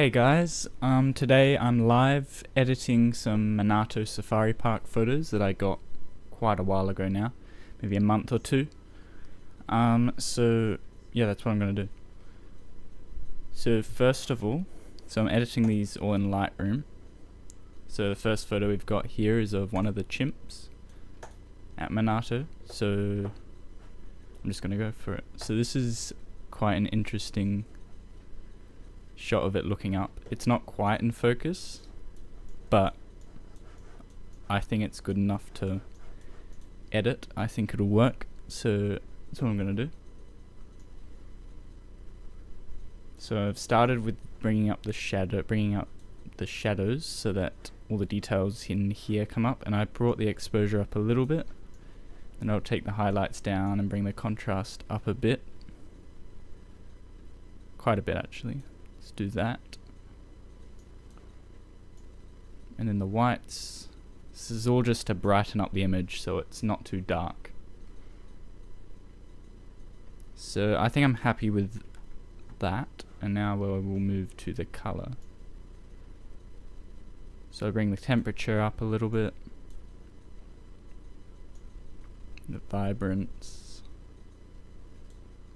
Hey guys, today I'm live editing some Minato Safari Park photos that I got quite a while ago now, maybe a month or two. So yeah, that's what I'm gonna do. So first of all, I'm editing these all in Lightroom. So the first photo we've got here is of one of the chimps at Minato, so I'm just gonna go for it. So this is quite an interesting shot of it looking up. It's not quite in focus, but I think it's good enough to edit. I think it'll work, so that's what I'm gonna do. So I've started with bringing up the shadows so that all the details in here come up, and I brought the exposure up a little bit, and I'll take the highlights down and bring the contrast up a bit, quite a bit actually. Let's do that. And then the whites, this is all just to brighten up the image so it's not too dark. So I think I'm happy with that, and now we'll move to the color. So I bring the temperature up a little bit, the vibrance,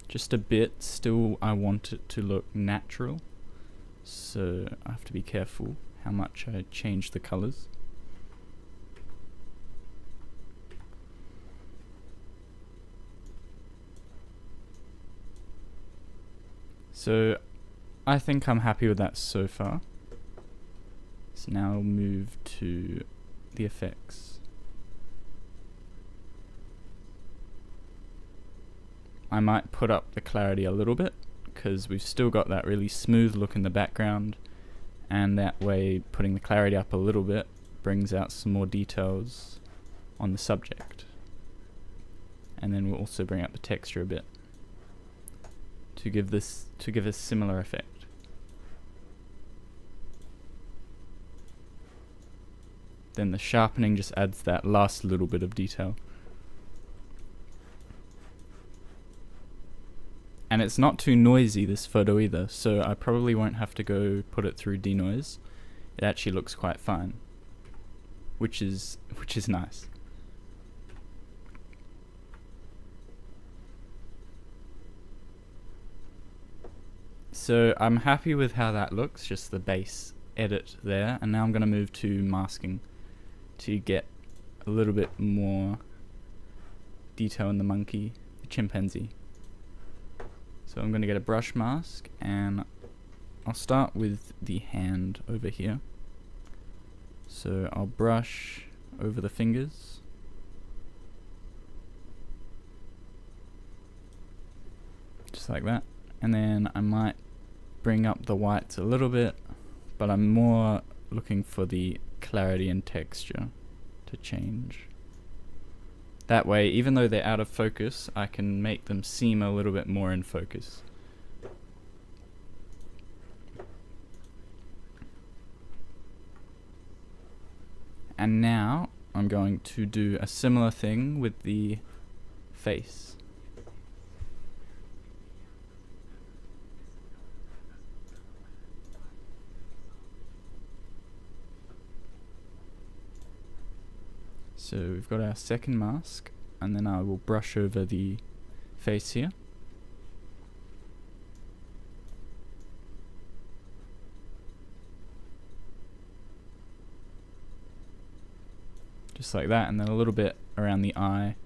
just a bit. Still I want it to look natural, so I have to be careful how much I change the colors. So I think I'm happy with that so far. So now I'll move to the effects. I might put up the clarity a little bit, because we've still got that really smooth look in the background, and that way putting the clarity up a little bit brings out some more details on the subject. And then we'll also bring up the texture a bit to give a similar effect. Then the sharpening just adds that last little bit of detail. And it's not too noisy, this photo either, so I probably won't have to go put it through denoise. It actually looks quite fine, which is nice. So I'm happy with how that looks, just the base edit there, and now I'm going to move to masking to get a little bit more detail in the monkey, the chimpanzee. So I'm going to get a brush mask, and I'll start with the hand over here. So I'll brush over the fingers. Just like that. And then I might bring up the whites a little bit, but I'm more looking for the clarity and texture to change. That way, even though they're out of focus, I can make them seem a little bit more in focus. And now I'm going to do a similar thing with the face. So we've got our second mask, and then I will brush over the face here. Just like that, and then a little bit around the eye.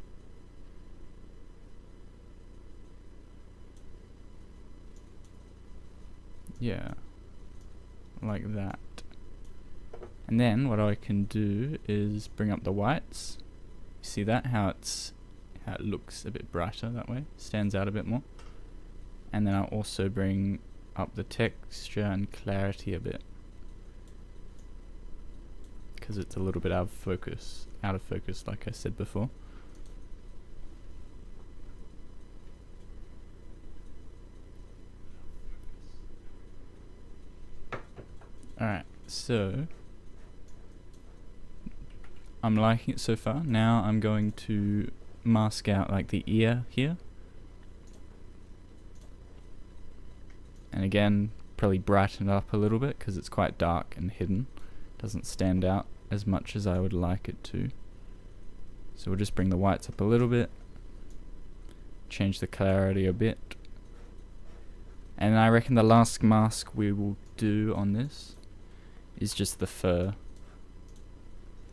Yeah, like that. And then what I can do is bring up the whites. You see that, how it looks a bit brighter that way, stands out a bit more. And then I'll also bring up the texture and clarity a bit, because it's a little bit out of focus like I said before. Alright, so I'm liking it so far. Now I'm going to mask out like the ear here. And again, probably brighten it up a little bit because it's quite dark and hidden. Doesn't stand out as much as I would like it to. So we'll just bring the whites up a little bit, change the clarity a bit, and I reckon the last mask we will do on this is just the fur.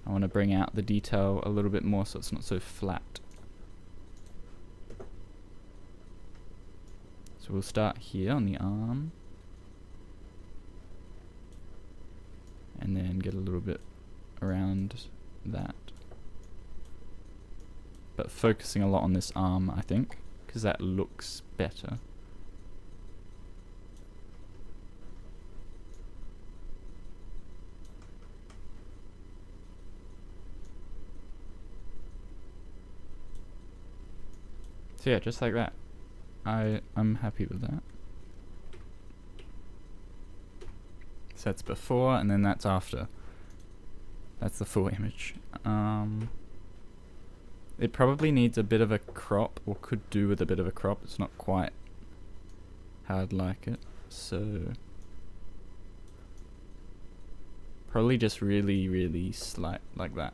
I want to bring out the detail a little bit more so it's not so flat. So we'll start here on the arm, and then get a little bit around that. But focusing a lot on this arm, I think, because that looks better. So yeah, just like that. I'm happy with that. So that's before, and then that's after. That's the full image. It probably needs a bit of a crop, or could do with a bit of a crop. It's not quite how I'd like it. So probably just really, really slight like that.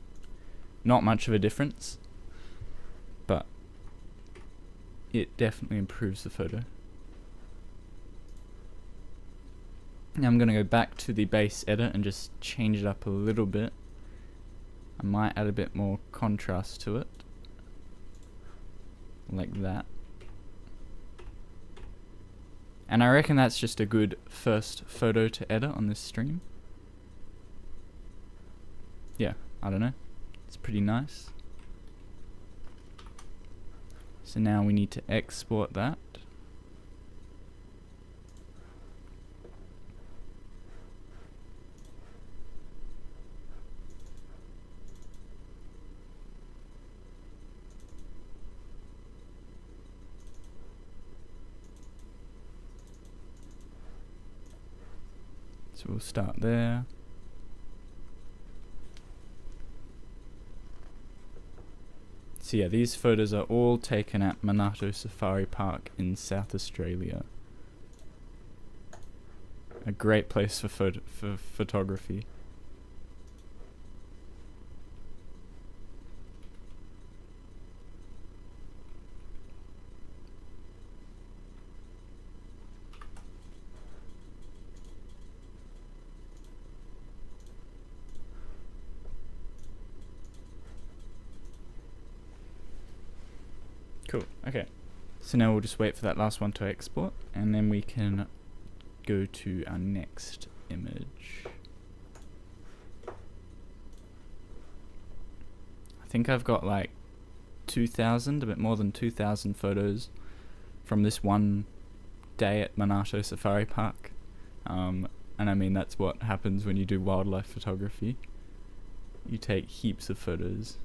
Not much of a difference, but it definitely improves the photo. Now I'm going to go back to the base edit and just change it up a little bit. I might add a bit more contrast to it, like that. And I reckon that's just a good first photo to edit on this stream. Yeah, I don't know. It's pretty nice. So now we need to export that. So we'll start there. So yeah, these photos are all taken at Monarto Safari Park in South Australia. A great place for photography. Cool, okay. So now we'll just wait for that last one to export, and then we can go to our next image. I think I've got like 2,000, a bit more than 2,000 photos from this one day at Monarto Safari Park. And I mean, that's what happens when you do wildlife photography. You take heaps of photos.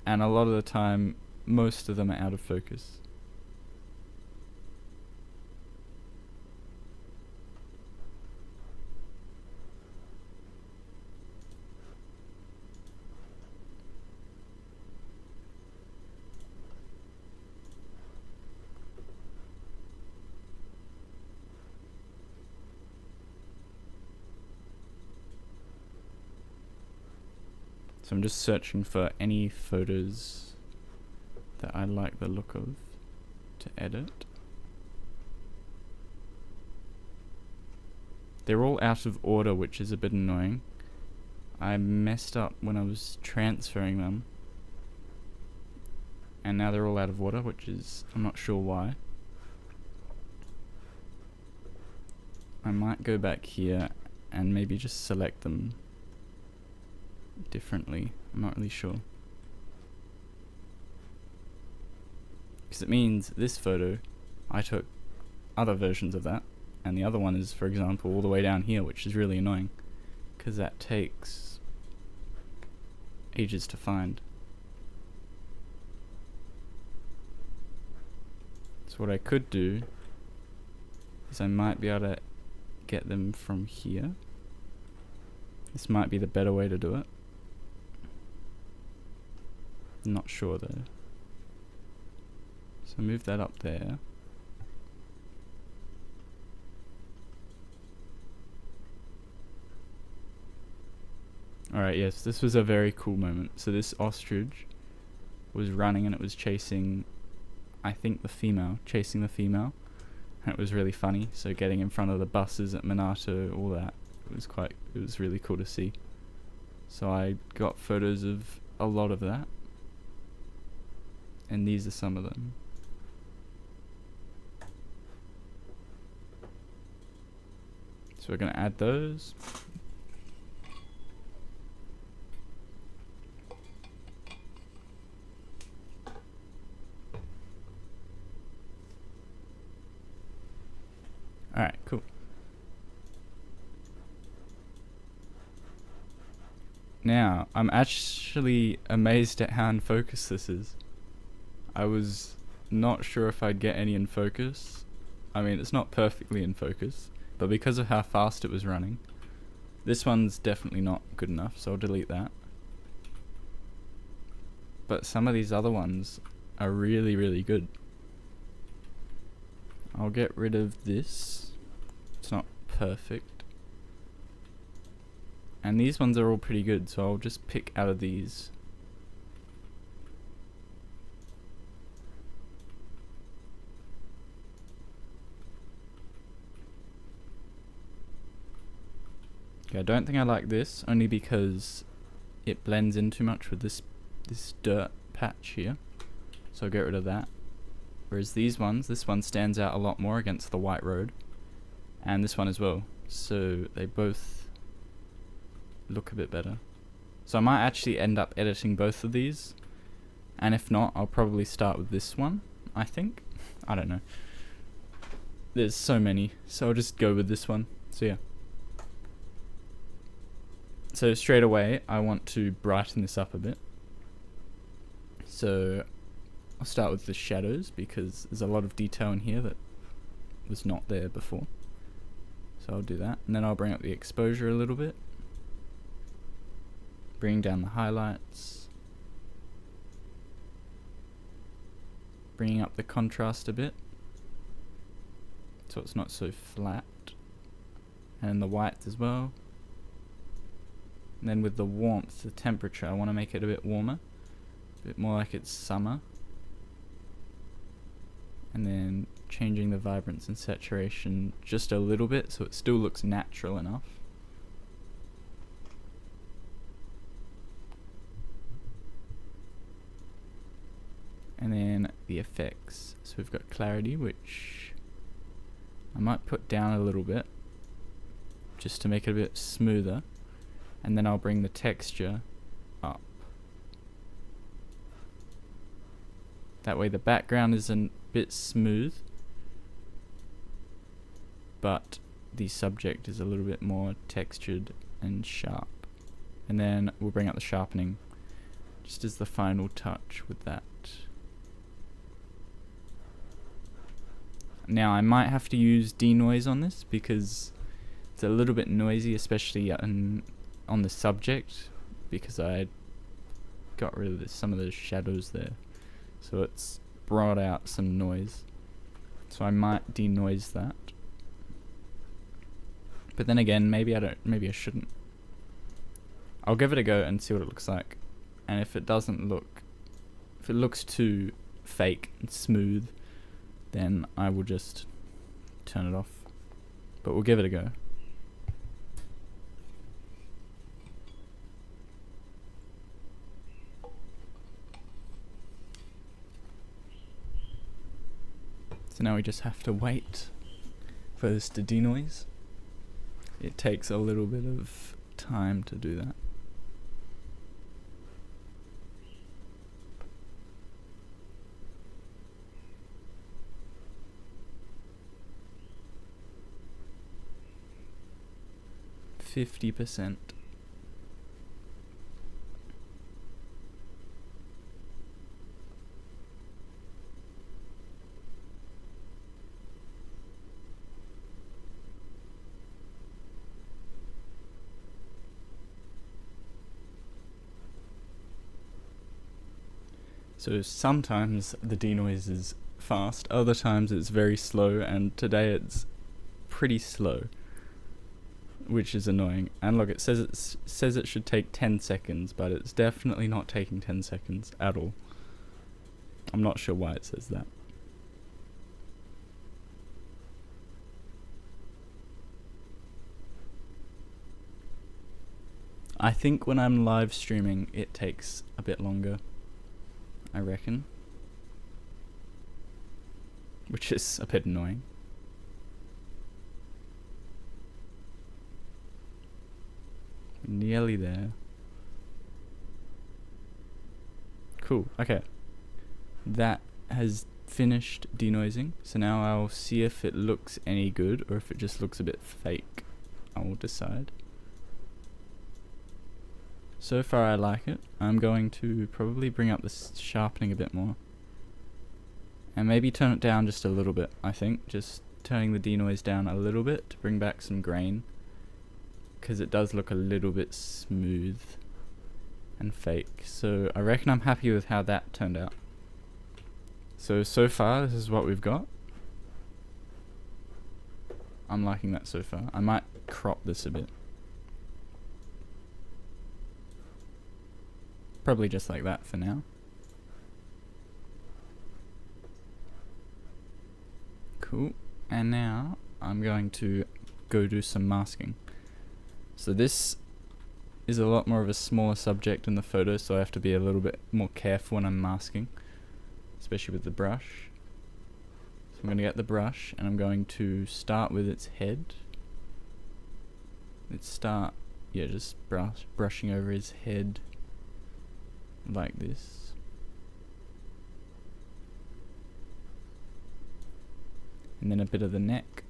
And a lot of the time, most of them are out of focus. So I'm just searching for any photos that I like the look of to edit. They're all out of order, which is a bit annoying. I messed up when I was transferring them, and now they're all out of order, which is, I'm not sure why. I might go back here and maybe just select them differently. I'm not really sure, because it means this photo I took other versions of that, and the other one is, for example, all the way down here, which is really annoying because that takes ages to find. So what I could do is I might be able to get them from here. This might be the better way to do it. Not sure though. So move that up there. Alright, yes, this was a very cool moment. So this ostrich was running and it was chasing, I think, chasing the female. And it was really funny. So getting in front of the buses at Minato, all that, it was really cool to see. So I got photos of a lot of that. And these are some of them. So we're going to add those. Alright, cool. Now, I'm actually amazed at how in focus this is. I was not sure if I'd get any in focus. I mean, it's not perfectly in focus, but because of how fast it was running, this one's definitely not good enough, so I'll delete that. But some of these other ones are really, really good. I'll get rid of this. It's not perfect. And these ones are all pretty good, so I'll just pick out of these. Okay, I don't think I like this, only because it blends in too much with this dirt patch here. So I'll get rid of that. Whereas these ones, this one stands out a lot more against the white road. And this one as well. So they both look a bit better. So I might actually end up editing both of these. And if not, I'll probably start with this one, I think. I don't know. There's so many, so I'll just go with this one. So yeah. So straight away, I want to brighten this up a bit. So I'll start with the shadows because there's a lot of detail in here that was not there before. So I'll do that, and then I'll bring up the exposure a little bit. Bring down the highlights. Bringing up the contrast a bit, so it's not so flat. And the whites as well. And then with the warmth, the temperature, I want to make it a bit warmer. A bit more like it's summer. And then changing the vibrance and saturation just a little bit so it still looks natural enough. And then the effects. So we've got clarity, which I might put down a little bit just to make it a bit smoother. And then I'll bring the texture up. That way the background is a bit smooth, but the subject is a little bit more textured and sharp. And then we'll bring up the sharpening just as the final touch with that. Now I might have to use denoise on this because it's a little bit noisy, especially on the subject, because I got rid of some of the shadows there. So it's brought out some noise. So I might denoise that. But then again, maybe I shouldn't. I'll give it a go and see what it looks like. And if it looks too fake and smooth, then I will just turn it off. But we'll give it a go. So now we just have to wait for this to denoise. It takes a little bit of time to do that. %50. So sometimes the denoise is fast, other times it's very slow, and today it's pretty slow. which is annoying. And look, it says it should take 10 seconds, but it's definitely not taking 10 seconds at all. I'm not sure why it says that. I think when I'm live streaming, it takes a bit longer, I reckon. Which is a bit annoying. Nearly there. Cool, okay. That has finished denoising, so now I'll see if it looks any good or if it just looks a bit fake. I will decide. So far I like it. I'm going to probably bring up the sharpening a bit more. And maybe turn it down just a little bit, I think. Just turning the denoise down a little bit to bring back some grain. Because it does look a little bit smooth and fake. So I reckon I'm happy with how that turned out. So far this is what we've got. I'm liking that so far. I might crop this a bit. Probably just like that for now. Cool. And now I'm going to go do some masking. So this is a lot more of a smaller subject in the photo, so I have to be a little bit more careful when I'm masking, especially with the brush. So I'm going to get the brush and I'm going to start with its head. Let's start, just brushing over his head like this. And then a bit of the neck.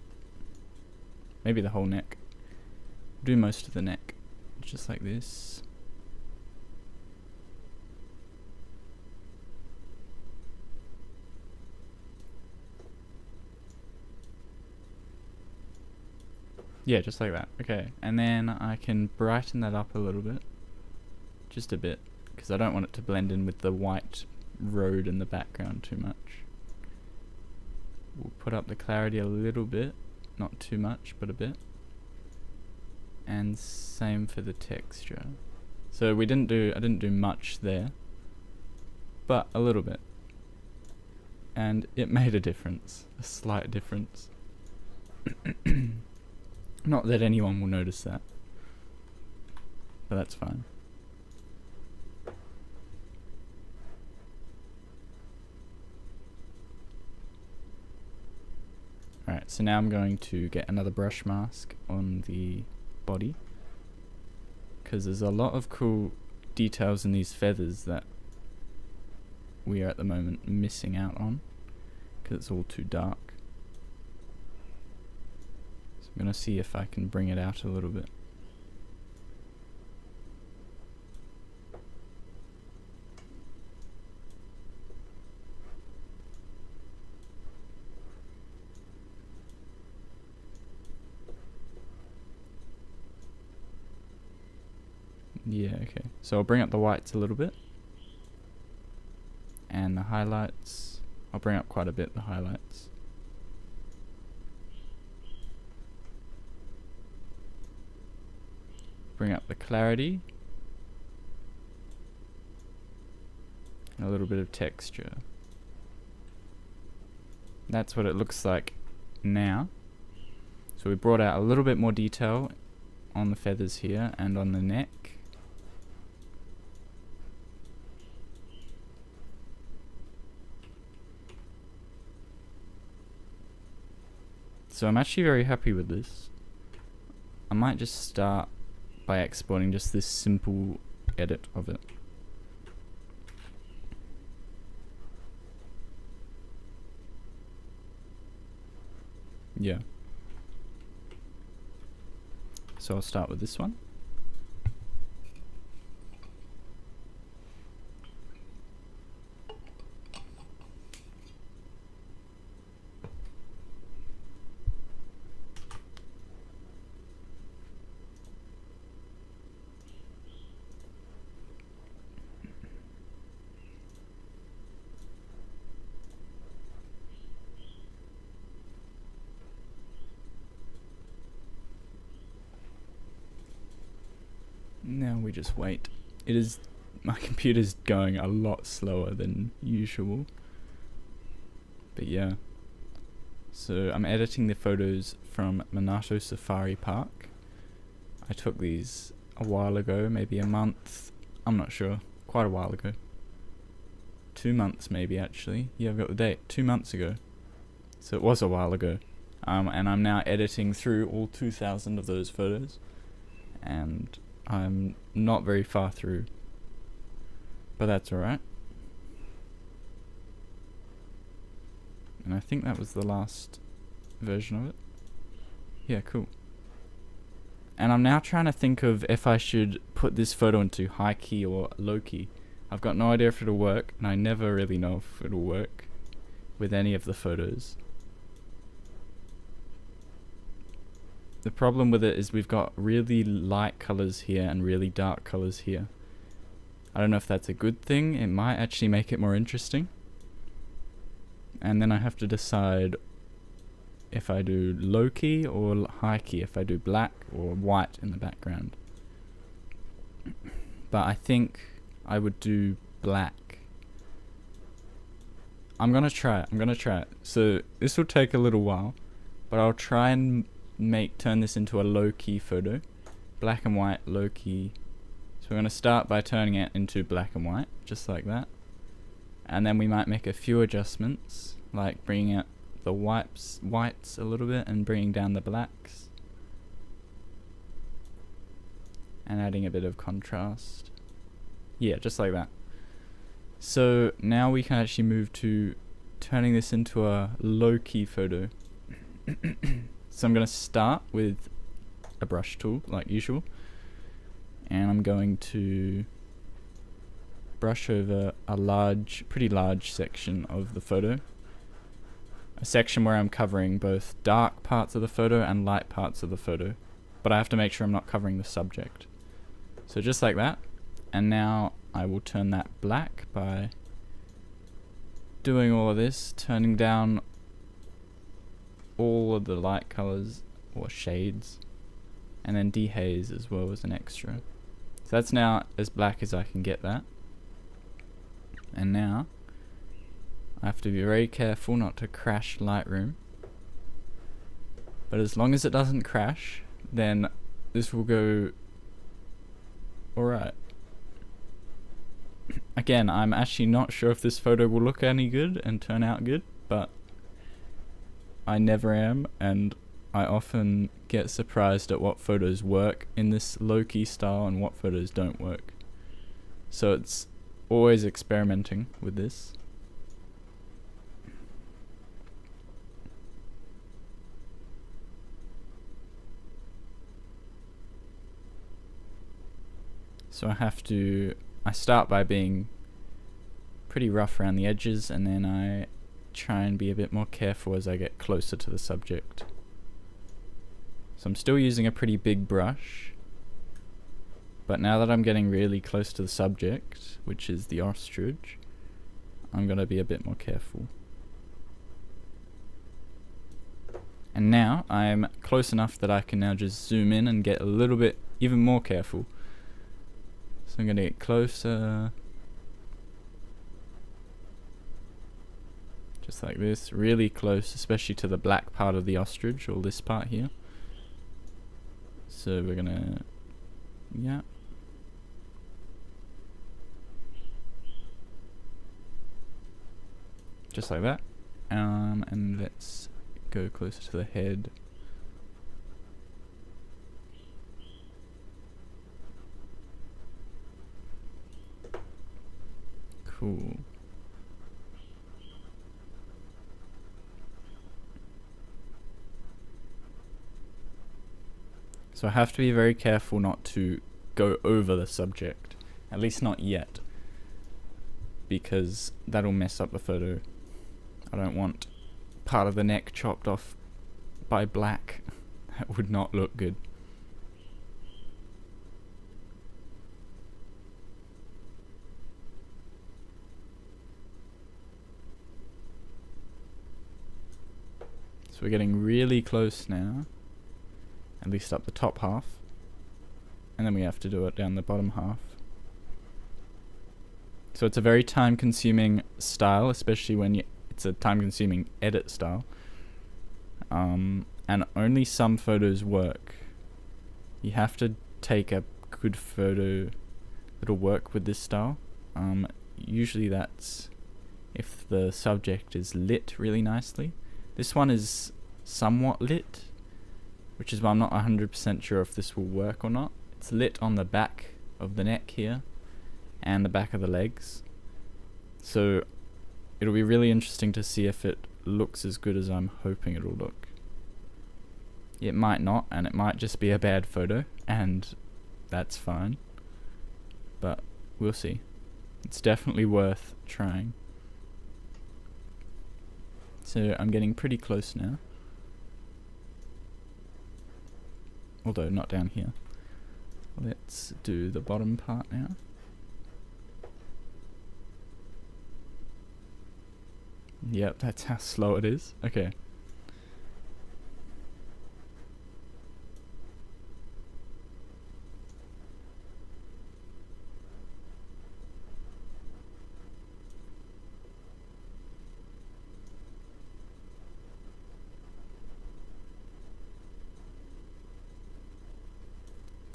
Maybe the whole neck. Do most of the neck. Just like this. Yeah, just like that. Okay, and then I can brighten that up a little bit. Just a bit. Because I don't want it to blend in with the white road in the background too much. We'll put up the clarity a little bit, not too much, but a bit. And same for the texture. So I didn't do much there, but a little bit. And it made a difference, a slight difference. Not that anyone will notice that, but that's fine. Alright, so now I'm going to get another brush mask on the body, because there's a lot of cool details in these feathers that we are at the moment missing out on, because it's all too dark. So I'm going to see if I can bring it out a little bit. Yeah, okay. So I'll bring up the whites a little bit. And the highlights. I'll bring up quite a bit, the highlights. Bring up the clarity. And a little bit of texture. That's what it looks like now. So we brought out a little bit more detail on the feathers here and on the neck. So I'm actually very happy with this. I might just start by exporting just this simple edit of it. Yeah. So I'll start with this one. Now we just wait. My computer's going a lot slower than usual. But yeah. So I'm editing the photos from Minato Safari Park. I took these a while ago, maybe a month. I'm not sure. Quite a while ago. 2 months maybe actually. Yeah, I've got the date. 2 months ago. So it was a while ago. And I'm now editing through all 2,000 of those photos. And I'm not very far through. But that's alright. And I think that was the last version of it. Yeah, cool. And I'm now trying to think of if I should put this photo into high key or low key. I've got no idea if it'll work, and I never really know if it'll work with any of the photos. The problem with it is we've got really light colors here and really dark colors here. I don't know if that's a good thing. It might actually make it more interesting. And then I have to decide if I do low key or high key, if I do black or white in the background. But I think I would do black. I'm gonna try it. So this will take a little while, but I'll try and turn this into a low key photo. Black and white, low key. So we're gonna start by turning it into black and white, just like that. And then we might make a few adjustments, like bringing out the whites a little bit and bringing down the blacks. And adding a bit of contrast. Yeah, just like that. So now we can actually move to turning this into a low-key photo. So I'm going to start with a brush tool, like usual. And I'm going to brush over a pretty large section of the photo. A section where I'm covering both dark parts of the photo and light parts of the photo. But I have to make sure I'm not covering the subject. So just like that. And now I will turn that black by doing all of this, turning down all of the light colors or shades, and then dehaze as well as an extra. So that's now as black as I can get that. And now I have to be very careful not to crash Lightroom. But as long as it doesn't crash, then this will go alright. Again, I'm actually not sure if this photo will look any good and turn out good, but I never am, and I often get surprised at what photos work in this low-key style and what photos don't work. So it's always experimenting with this. So I start by being pretty rough around the edges, and then I try and be a bit more careful as I get closer to the subject. So I'm still using a pretty big brush, but now that I'm getting really close to the subject, which is the ostrich, I'm going to be a bit more careful. And now I'm close enough that I can now just zoom in and get a little bit even more careful. So I'm going to get closer, just like this, really close, especially to the black part of the ostrich, or this part here. So we're going to, yeah. Just like that. And let's go closer to the head. Cool. So I have to be very careful not to go over the subject, at least not yet, because that'll mess up the photo. I don't want part of the neck chopped off by black. That would not look good. So we're getting really close now, at least up the top half. and then we have to do it down the bottom half. So it's a very time consuming style, especially when it's a time consuming edit style. And only some photos work. You have to take a good photo that'll work with this style. Usually that's if the subject is lit really nicely. This one is somewhat lit, which is why I'm not 100% sure if this will work or not. It's lit on the back of the neck here and the back of the legs, so it'll be really interesting to see if it looks as good as I'm hoping it'll look. It might not, and it might just be a bad photo, and that's fine, but we'll see. It's definitely worth trying. So I'm getting pretty close now, although not down here. Let's do the bottom part now. Yep, that's how slow it is. Okay.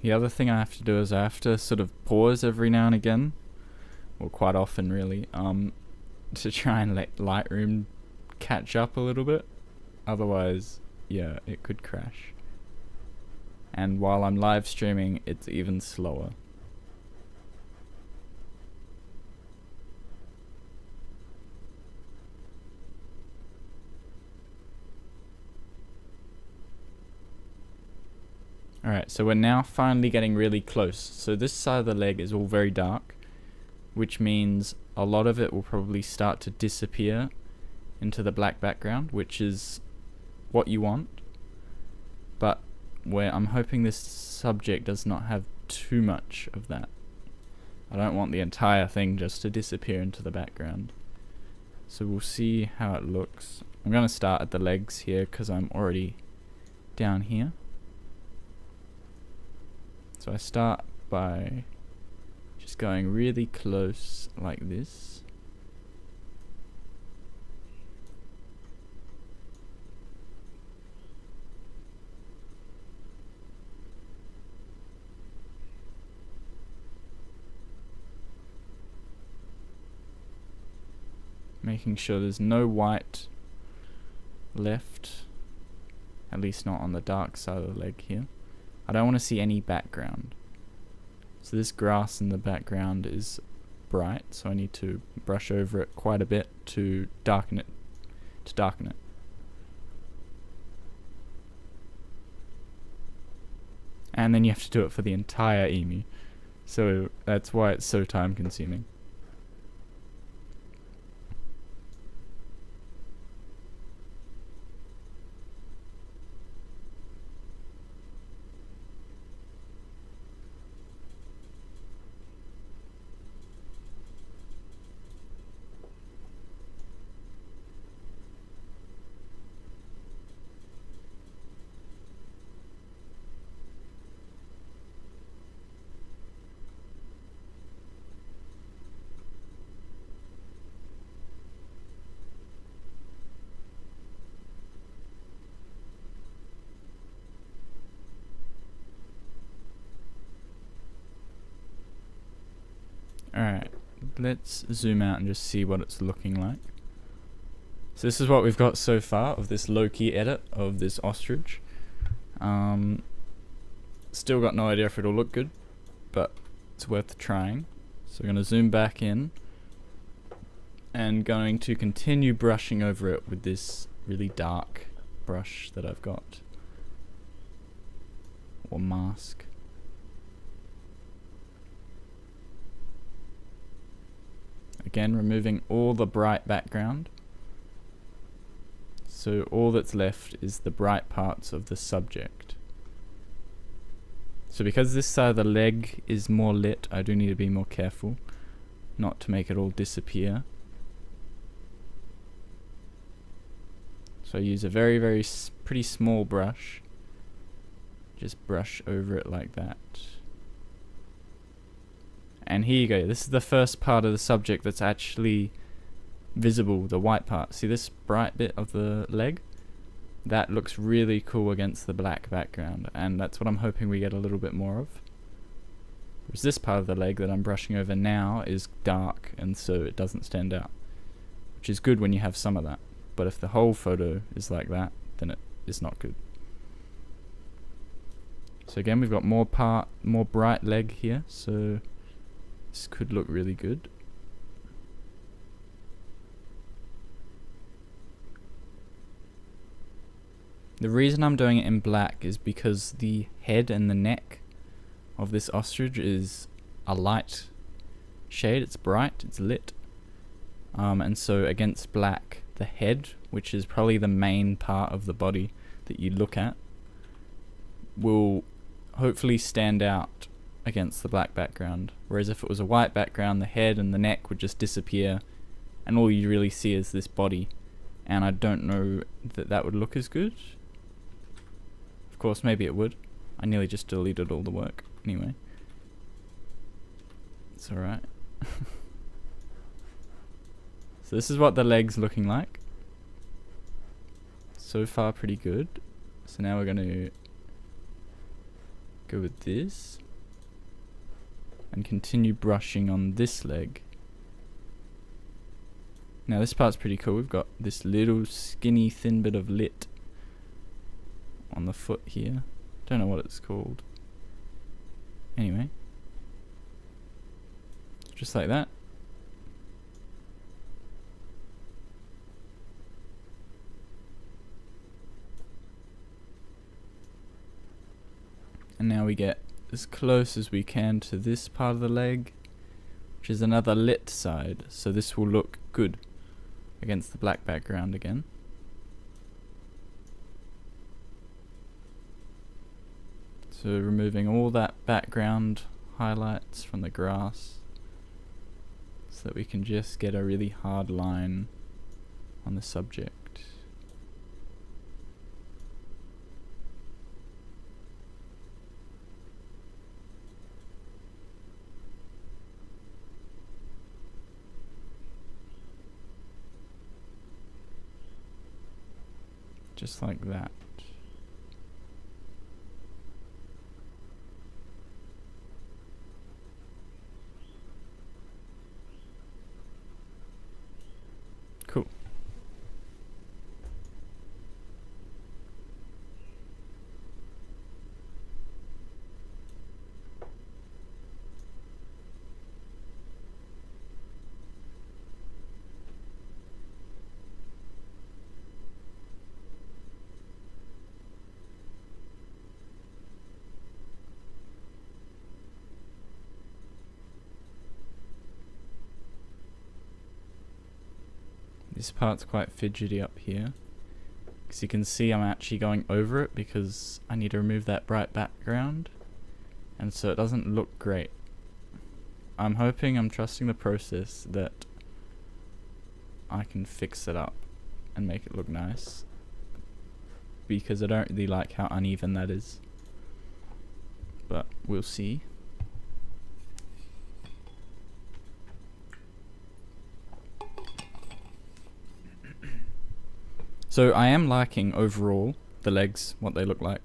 The other thing I have to do is I have to sort of pause every now and again, or quite often really, to try and let Lightroom catch up a little bit. Otherwise, yeah, it could crash. And while I'm live streaming, it's even slower. Alright, so we're now finally getting really close. So this side of the leg is all very dark, which means a lot of it will probably start to disappear into the black background, which is what you want. But I'm hoping this subject does not have too much of that. I don't want the entire thing just to disappear into the background. So we'll see how it looks. I'm going to start at the legs here because I'm already down here. So I start by just going really close like this. Making sure there's no white left, at least not on the dark side of the leg here. I don't want to see any background. So this grass in the background is bright, so I need to brush over it quite a bit to darken it. And then you have to do it for the entire emu. So that's why it's so time consuming. Alright, let's zoom out and just see what it's looking like. So this is what we've got so far of this low-key edit of this ostrich. Still got no idea if it'll look good, but it's worth trying. So we're going to zoom back in and going to continue brushing over it with this really dark brush that I've got, or mask. Again, removing all the bright background. So all that's left is the bright parts of the subject. So because this side of the leg is more lit, I do need to be more careful not to make it all disappear. So I use a very pretty small brush. Just brush over it like that. And here you go. This is the first part of the subject that's actually visible, the white part. See this bright bit of the leg? That looks really cool against the black background, and that's what I'm hoping we get a little bit more of. Whereas this part of the leg that I'm brushing over now is dark, and so it doesn't stand out, which is good when you have some of that. But if the whole photo is like that, then it is not good. So again, we've got more bright leg here, so this could look really good. The reason I'm doing it in black is because the head and the neck of this ostrich is a light shade. It's bright, it's lit. And so against black, the head, which is probably the main part of the body that you look at, will hopefully stand out against the black background. Whereas if it was a white background, the head and the neck would just disappear, and all you really see is this body. And I don't know that that would look as good. Of course, maybe it would. I nearly just deleted all the work. Anyway. It's alright. So this is what the leg's looking like. So far pretty good. So now we're going to go with this and continue brushing on this leg. Now this part's pretty cool. We've got this little skinny thin bit of lit on the foot here. Don't know what it's called. Anyway, just like that. And now we get as close as we can to this part of the leg, which is another lit side, so this will look good against the black background again. So removing all that background highlights from the grass so that we can just get a really hard line on the subject. Just like that. Cool. This part's quite fidgety up here, because you can see I'm actually going over it because I need to remove that bright background, and so it doesn't look great. I'm trusting the process that I can fix it up and make it look nice, because I don't really like how uneven that is, but we'll see. So I am liking overall the legs, what they look like,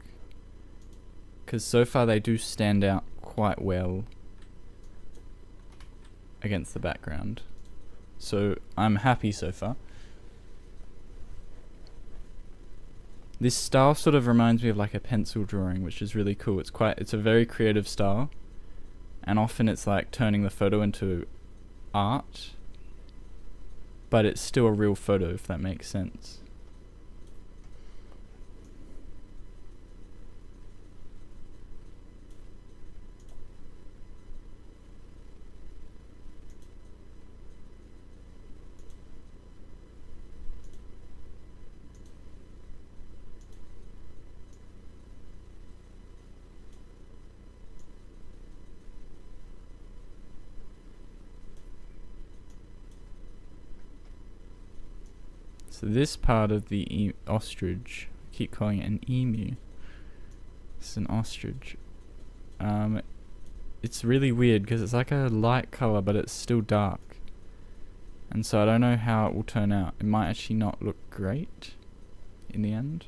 because so far they do stand out quite well against the background. So I'm happy so far. This style sort of reminds me of like a pencil drawing, which is really cool. It's a very creative style, and often it's like turning the photo into art, but it's still a real photo, if that makes sense. So this part of the ostrich, I keep calling it an emu. It's an ostrich. it's really weird because it's like a light color but it's still dark. And so I don't know how it will turn out. It might actually not look great in the end.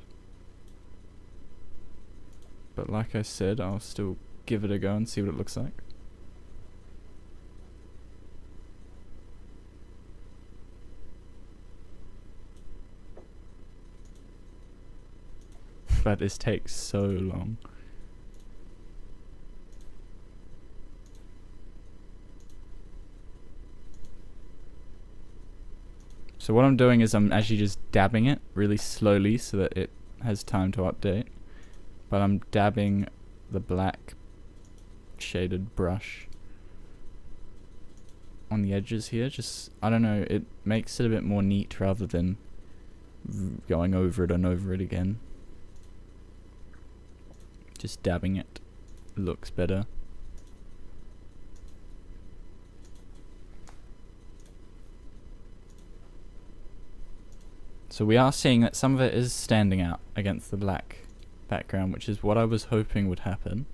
But like I said, I'll still give it a go and see what it looks like. But this takes so long. So what I'm doing is I'm actually just dabbing it really slowly so that it has time to update. But I'm dabbing the black shaded brush on the edges here. Just, I don't know, it makes it a bit more neat rather than going over it and over it again. Just dabbing it looks better. So we are seeing that some of it is standing out against the black background, which is what I was hoping would happen.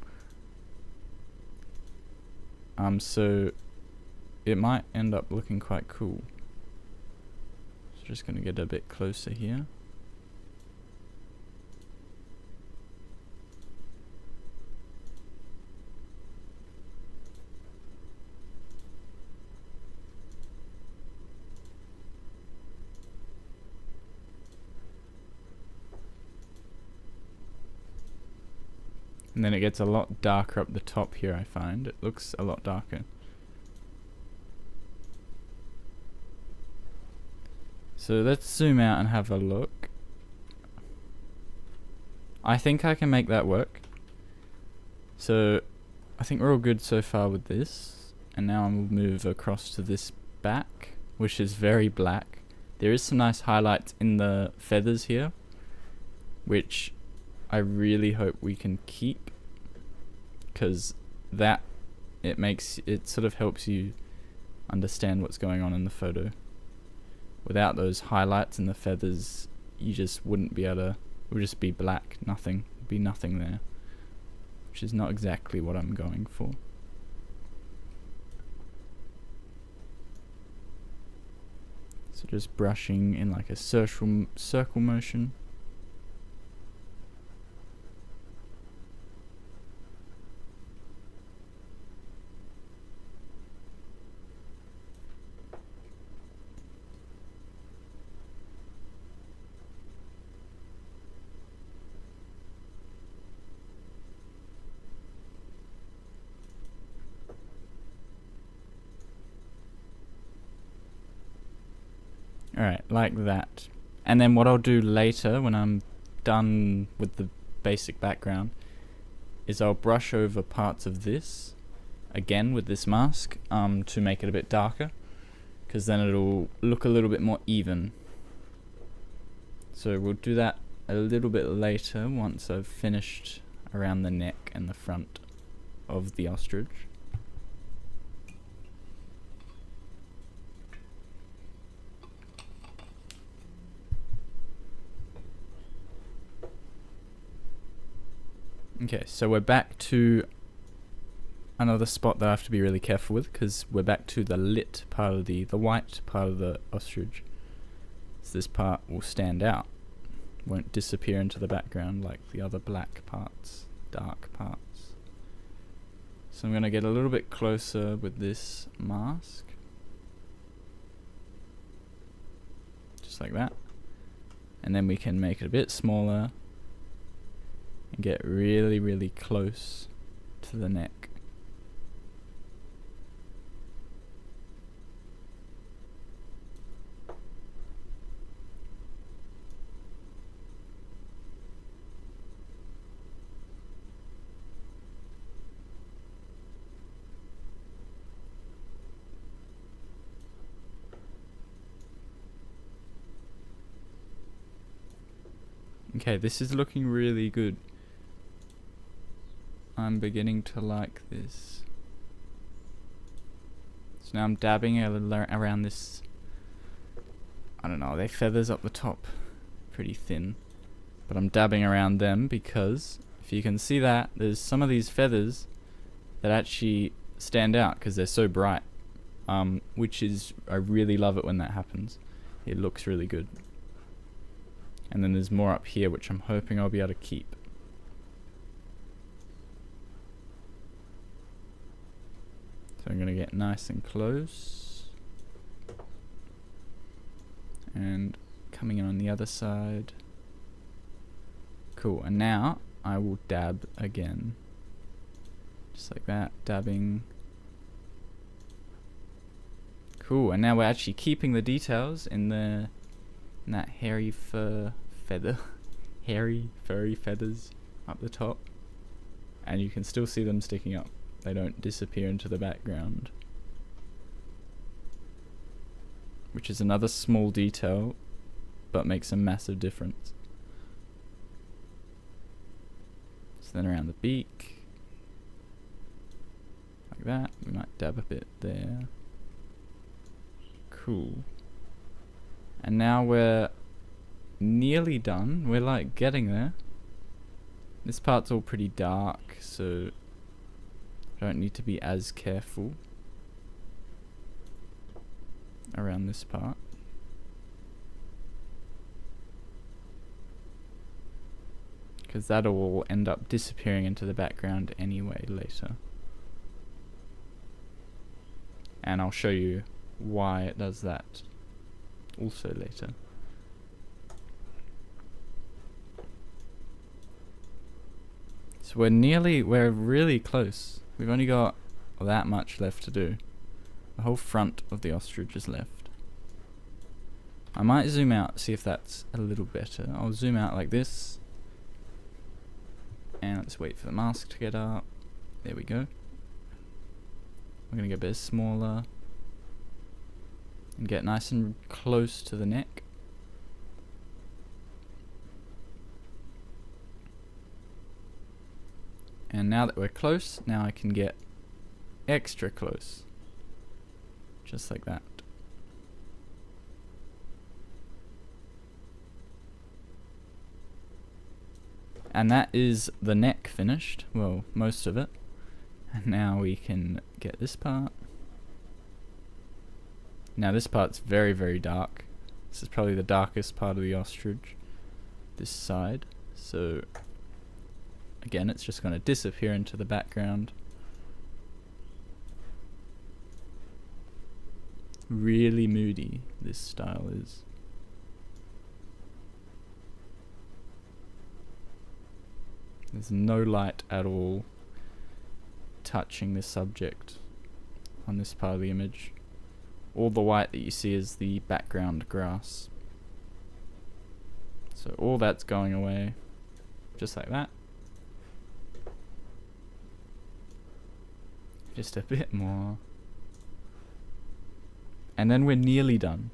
So it might end up looking quite cool. So just gonna get a bit closer here. And then it gets a lot darker up the top here, I find. It looks a lot darker. So let's zoom out and have a look. I think I can make that work. So I think we're all good so far with this. And now I'll move across to this back, which is very black. There is some nice highlights in the feathers here, which I really hope we can keep, because that it sort of helps you understand what's going on in the photo. Without those highlights and the feathers, you just wouldn't be able to. It would just be black, nothing. There'd be nothing there, which is not exactly what I'm going for. So just brushing in like a circle motion. Alright, like that. And then what I'll do later, when I'm done with the basic background, is I'll brush over parts of this, again with this mask, to make it a bit darker, because then it'll look a little bit more even. So we'll do that a little bit later, once I've finished around the neck and the front of the ostrich. Okay, so we're back to another spot that I have to be really careful with, because we're back to the lit part of the white part of the ostrich. So this part will stand out, won't disappear into the background like the other black parts, dark parts. So I'm going to get a little bit closer with this mask. Just like that. And then we can make it a bit smaller and get really, really close to the neck. Okay, this is looking really good. I'm beginning to like this. So now I'm dabbing a little around this. I don't know, they feathers up the top, pretty thin. But I'm dabbing around them because, if you can see that, there's some of these feathers that actually stand out because they're so bright. Which is, I really love it when that happens. It looks really good. And then there's more up here, which I'm hoping I'll be able to keep. So I'm going to get nice and close. And coming in on the other side. Cool, and now I will dab again. Just like that, dabbing. Cool, and now we're actually keeping the details in that hairy fur feather. Hairy, furry feathers up the top. And you can still see them sticking up. They don't disappear into the background. Which is another small detail, but makes a massive difference. So then around the beak. Like that. We might dab a bit there. Cool. And now we're nearly done. We're like getting there. This part's all pretty dark, so I don't need to be as careful around this part. Because that'll all end up disappearing into the background anyway later. And I'll show you why it does that also later. So we're really close. We've only got that much left to do. The whole front of the ostrich is left. I might zoom out, see if that's a little better. I'll zoom out like this. And let's wait for the mask to get up. There we go. I'm gonna get a bit smaller. And get nice and close to the neck. And now that we're close, now I can get extra close. Just like that. And that is the neck finished. Well, most of it. And now we can get this part. Now this part's very, very dark. This is probably the darkest part of the ostrich. This side. So, again, it's just going to disappear into the background. Really moody, this style is. There's no light at all touching the subject on this part of the image. All the white that you see is the background grass. So all that's going away, just like that. Just a bit more. And then we're nearly done.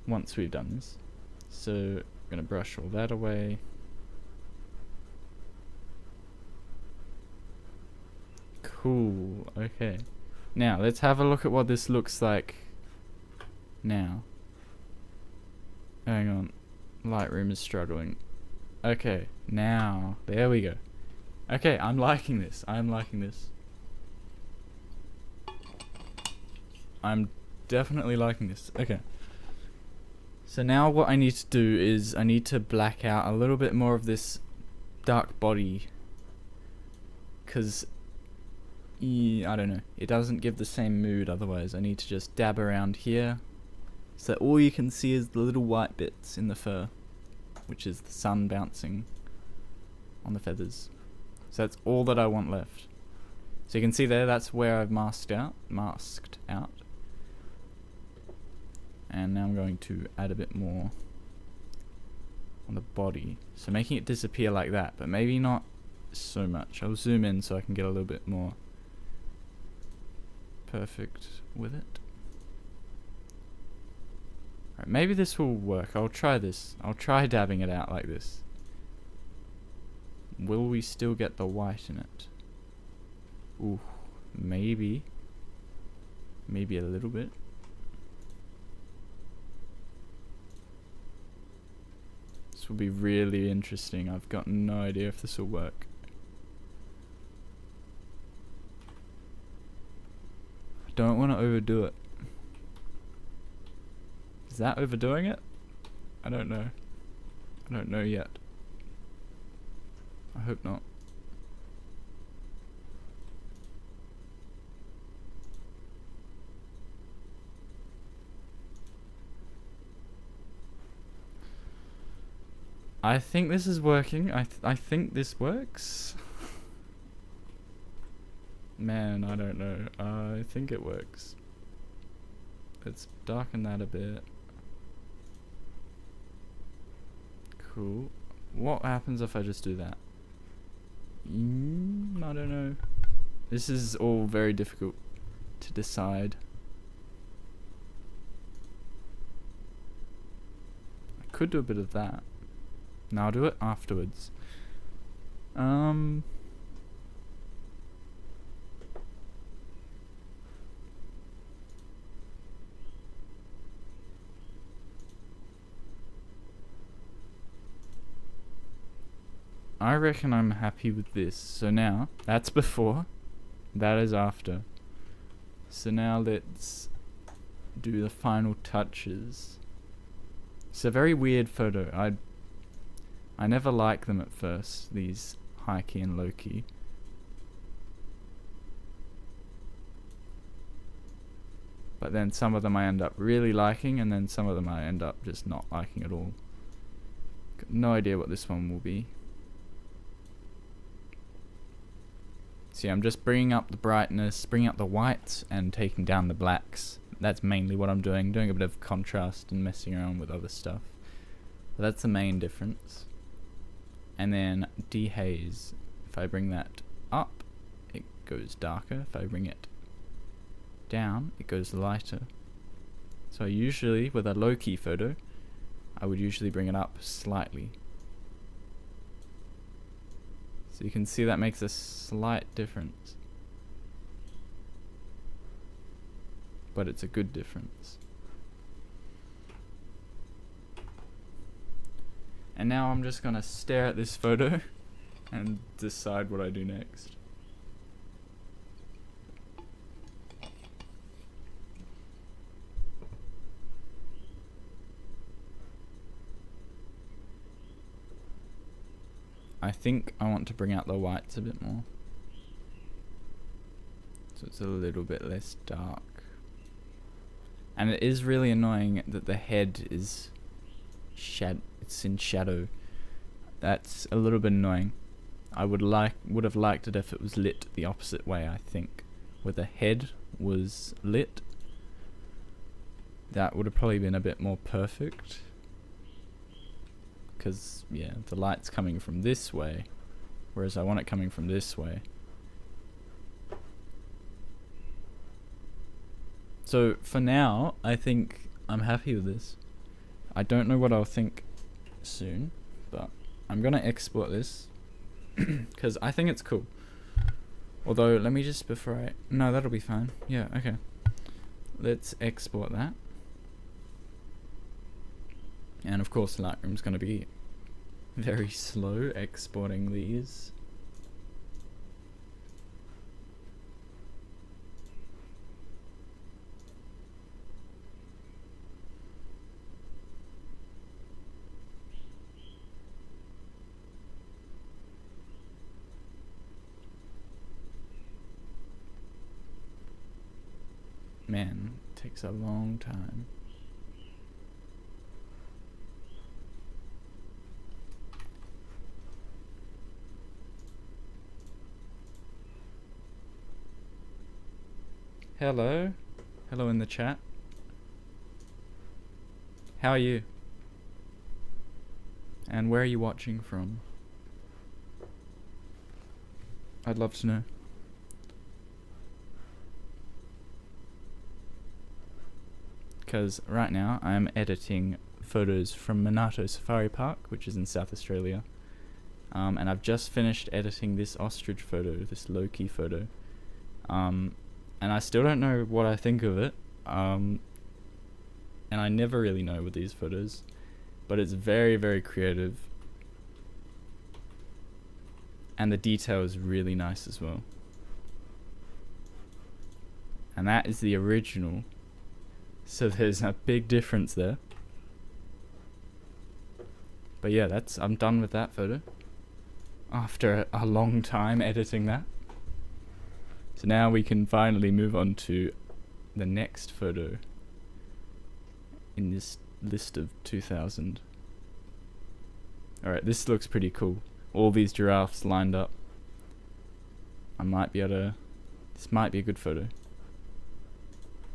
Once we've done this. So I'm gonna brush all that away. Cool, okay. Now, let's have a look at what this looks like now. Hang on. Lightroom is struggling. Okay, now. There we go. Okay, I'm liking this. I'm liking this. I'm definitely liking this. Okay. So now what I need to do is I need to black out a little bit more of this dark body. Because I don't know, it doesn't give the same mood otherwise. I need to just dab around here so that all you can see is the little white bits in the fur, which is the sun bouncing on the feathers. So that's all that I want left. So you can see there, that's where I've masked out. And now I'm going to add a bit more on the body. So making it disappear like that, but maybe not so much. I'll zoom in so I can get a little bit more perfect with it. Alright, maybe this will work. I'll try this. I'll try dabbing it out like this. Will we still get the white in it? Ooh, maybe. Maybe a little bit. This will be really interesting. I've got no idea if this will work. don't want to overdo it. Is that overdoing it? I don't know. I don't know yet. I hope not. I think this is working. I think this works. Man, I don't know. I think it works. Let's darken that a bit. Cool. What happens if I just do that? I don't know. This is all very difficult to decide. I could do a bit of that. Now I'll do it afterwards. I reckon I'm happy with this. So now, that's before, that is after. So now let's do the final touches. It's a very weird photo. I never like them at first, these high key and low key. But then some of them I end up really liking, and then some of them I end up just not liking at all. Got no idea what this one will be. See, I'm just bringing up the brightness, bringing up the whites, and taking down the blacks. That's mainly what I'm doing a bit of contrast and messing around with other stuff. But that's the main difference. And then dehaze. If I bring that up, it goes darker. If I bring it down, it goes lighter. So usually, with a low-key photo, I would usually bring it up slightly. So you can see that makes a slight difference. But it's a good difference. And now I'm just gonna stare at this photo and decide what I do next. I think I want to bring out the whites a bit more, so it's a little bit less dark. And it is really annoying that the head is it's in shadow. That's a little bit annoying. I would have liked it if it was lit the opposite way, I think. Where the head was lit, that would have probably been a bit more perfect. Because, yeah, the light's coming from this way, whereas I want it coming from this way. So, for now, I think I'm happy with this. I don't know what I'll think soon, but I'm gonna export this, because I think it's cool. Although, let me just, no, that'll be fine. Yeah, okay. Let's export that. And of course Lightroom's going to be very slow exporting these. Man, it takes a long time. Hello? Hello in the chat. How are you? And where are you watching from? I'd love to know. Because right now I'm editing photos from Monarto Safari Park, which is in South Australia. And I've just finished editing this ostrich photo, this low-key photo. And I still don't know what I think of it. And I never really know with these photos. But it's very, very creative. And the detail is really nice as well. and that is the original. So there's a big difference there. But yeah, I'm done with that photo. After a long time editing that. So now we can finally move on to the next photo in this list of 2000. Alright, this looks pretty cool. All these giraffes lined up. I might be able to... This might be a good photo.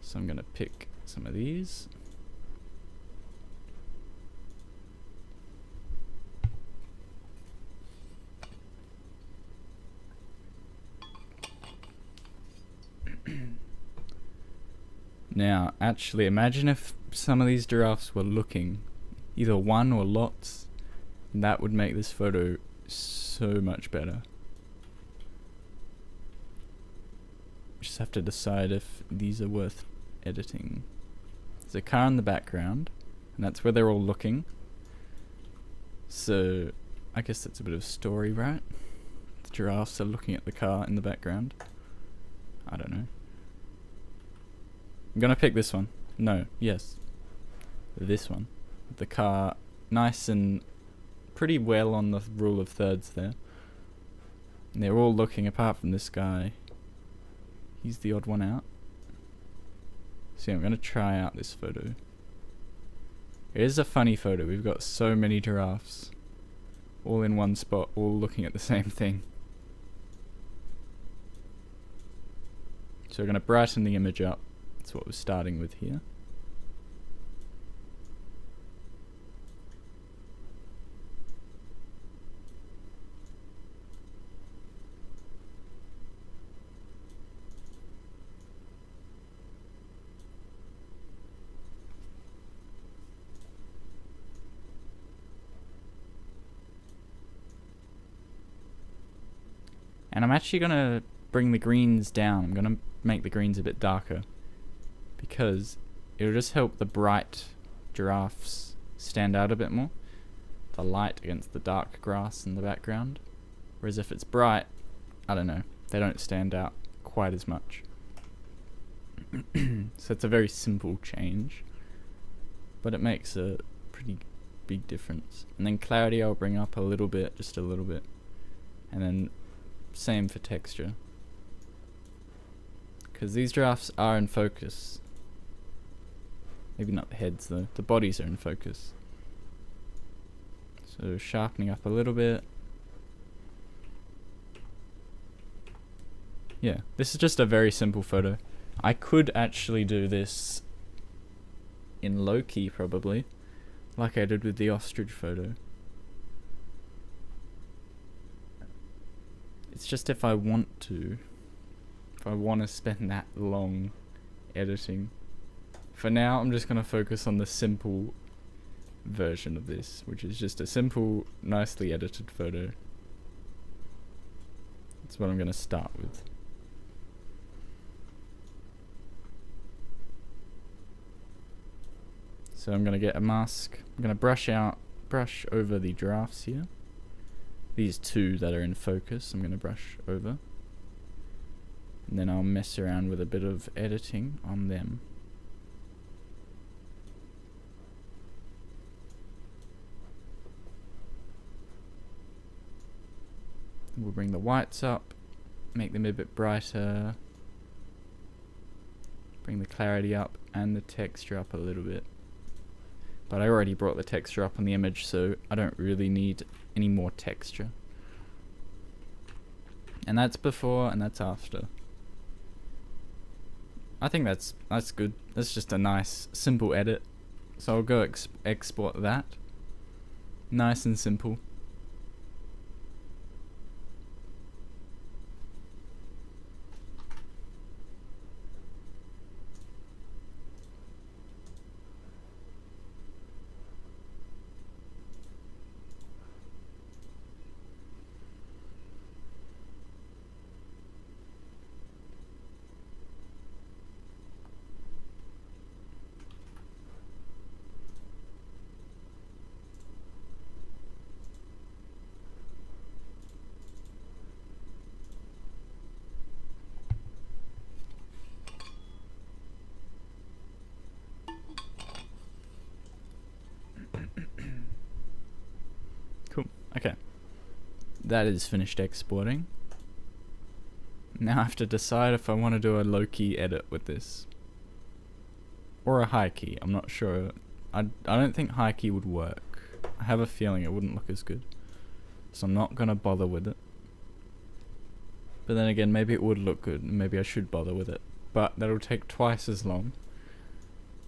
So I'm gonna pick some of these. Now, actually, imagine if some of these giraffes were looking, either one or lots. That would make this photo so much better. Just have to decide if these are worth editing. There's a car in the background, and that's where they're all looking. So, I guess that's a bit of story, right? The giraffes are looking at the car in the background. I don't know. I'm gonna pick this one. No, yes. This one. The car, nice and pretty well on the rule of thirds there. And they're all looking apart from this guy. He's the odd one out. So yeah, I'm gonna try out this photo. It is a funny photo. We've got so many giraffes all in one spot, all looking at the same thing. So we're gonna brighten the image up. That's what we're starting with here. And I'm actually gonna bring the greens down. I'm gonna make the greens a bit darker, because it'll just help the bright giraffes stand out a bit more. The light against the dark grass in the background. Whereas if it's bright, I don't know, they don't stand out quite as much. So it's a very simple change, but it makes a pretty big difference. And then clarity I'll bring up a little bit, just a little bit. And then same for texture. Because these giraffes are in focus. Maybe not the heads though, the bodies are in focus. So sharpening up a little bit. Yeah, this is just a very simple photo. I could actually do this in low key probably, like I did with the ostrich photo. It's just if I want to spend that long editing. For now, I'm just going to focus on the simple version of this, which is just a simple, nicely edited photo. That's what I'm going to start with. So I'm going to get a mask. I'm going to brush over the giraffes here. These two that are in focus, I'm going to brush over. And then I'll mess around with a bit of editing on them. We'll bring the whites up, make them a bit brighter, bring the clarity up and the texture up a little bit. But I already brought the texture up on the image, so I don't really need any more texture. And that's before and that's after. I think that's good. That's just a nice simple edit. So I'll go export that. Nice and simple. Okay. That is finished exporting. Now I have to decide if I want to do a low key edit with this. Or a high key, I'm not sure. I don't think high key would work. I have a feeling it wouldn't look as good. So I'm not going to bother with it. But then again, maybe it would look good, and maybe I should bother with it. But that'll take twice as long.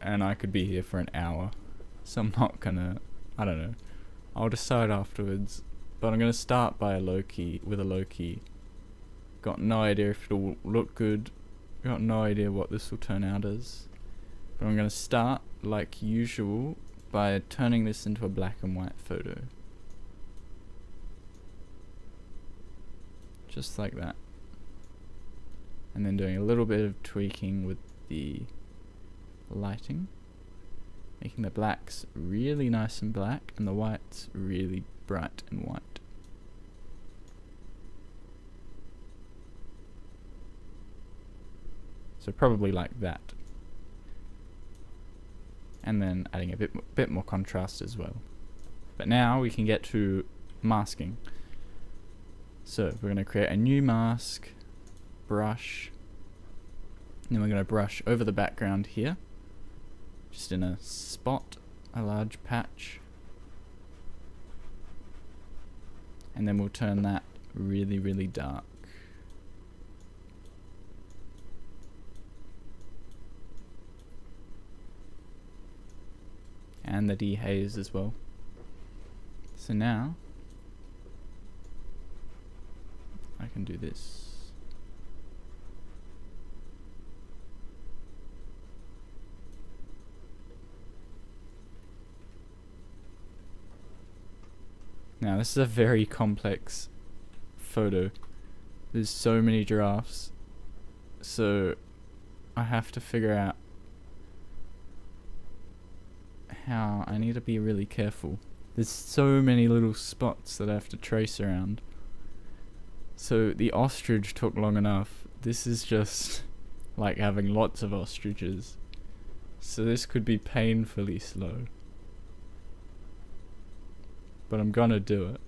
And I could be here for an hour. So I'm not gonna, I don't know. I'll decide afterwards. But I'm gonna start by a low key, with a low key. Got no idea if it'll look good. Got no idea what this will turn out as. But I'm gonna start, like usual, by turning this into a black and white photo. Just like that. And then doing a little bit of tweaking with the lighting. Making the blacks really nice and black and the whites really bright and white. So probably like that. And then adding a bit more contrast as well. But now we can get to masking. So we're going to create a new mask, brush, and then we're going to brush over the background here, just in a spot, a large patch, and then we'll turn that really, really dark. And the dehaze as well. So now I can do this. Now this is a very complex photo. There's so many giraffes. So I have to figure out how I need to be really careful. There's so many little spots that I have to trace around. So the ostrich took long enough. This is just like having lots of ostriches. So this could be painfully slow. But I'm gonna do it.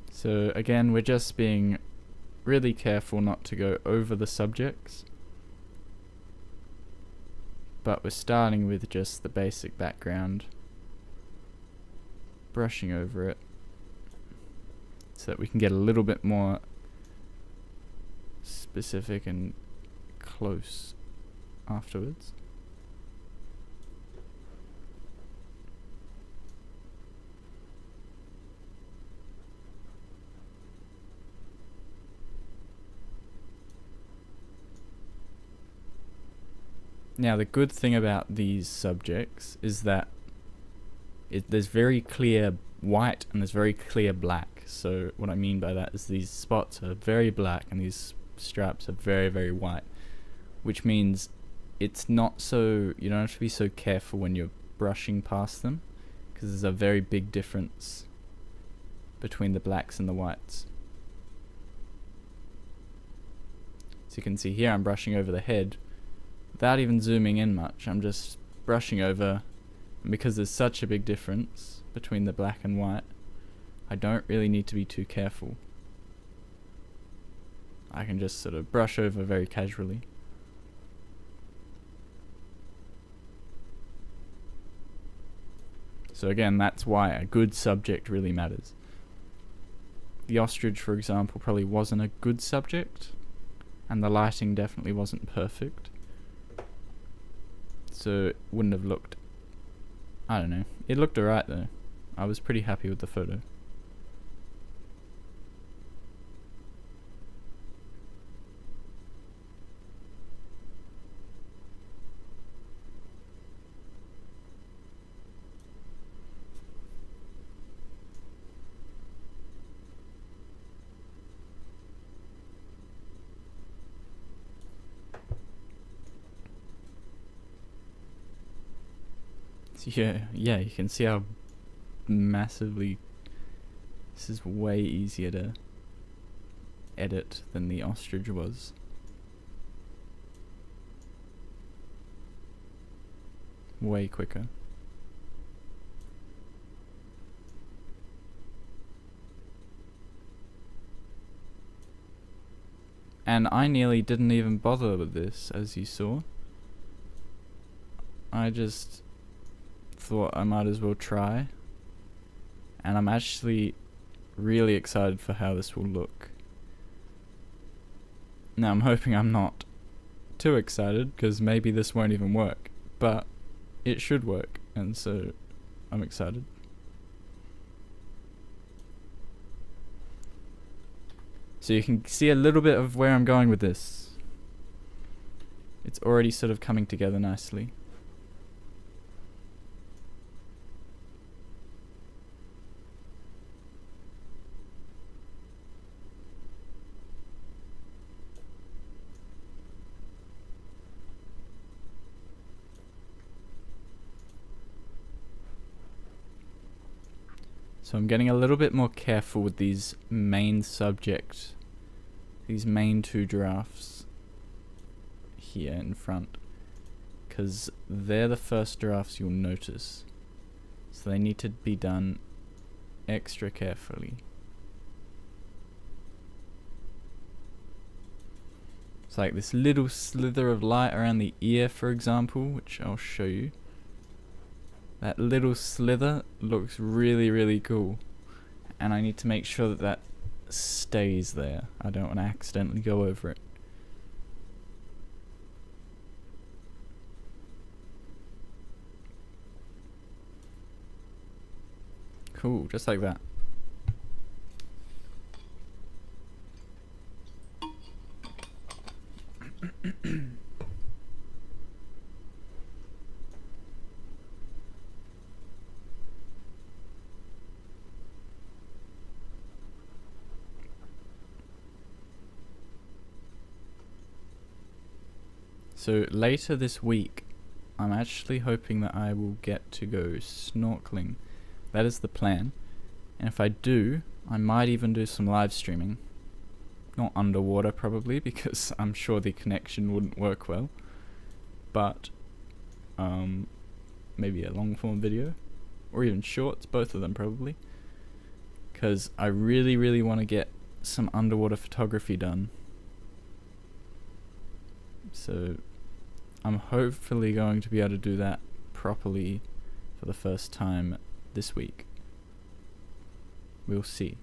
So again, we're just being really careful not to go over the subjects. But we're starting with just the basic background. Brushing over it. So that we can get a little bit more specific and close afterwards. Now the good thing about these subjects is that there's very clear white and there's very clear black. So what I mean by that is these spots are very black and these straps are very, very white, which means it's not so, you don't have to be so careful when you're brushing past them, because there's a very big difference between the blacks and the whites. So you can see here I'm brushing over the head without even zooming in much. I'm just brushing over, and because there's such a big difference between the black and white, I don't really need to be too careful. I can just sort of brush over very casually. So again, that's why a good subject really matters. The ostrich, for example, probably wasn't a good subject, and the lighting definitely wasn't perfect. So it wouldn't have looked, I don't know, it looked alright though. I was pretty happy with the photo. Yeah, you can see how massively this is way easier to edit than the ostrich was. Way quicker. And I nearly didn't even bother with this, as you saw. I just thought I might as well try. And I'm actually really excited for how this will look. Now I'm hoping I'm not too excited, because maybe this won't even work. But it should work, and so I'm excited. So you can see a little bit of where I'm going with this. It's already sort of coming together nicely. So I'm getting a little bit more careful with these main subjects, these main two giraffes here in front, because they're the first giraffes you'll notice. So they need to be done extra carefully. It's like this little slither of light around the ear, for example, which I'll show you. That little slither looks really, really cool. And I need to make sure that that stays there. I don't want to accidentally go over it. Cool, just like that. So later this week, I'm actually hoping that I will get to go snorkeling. That is the plan. And if I do, I might even do some live streaming. Not underwater probably, because I'm sure the connection wouldn't work well. But maybe a long form video, or even shorts, both of them probably. Because I really, really want to get some underwater photography done. So I'm hopefully going to be able to do that properly for the first time this week. We'll see.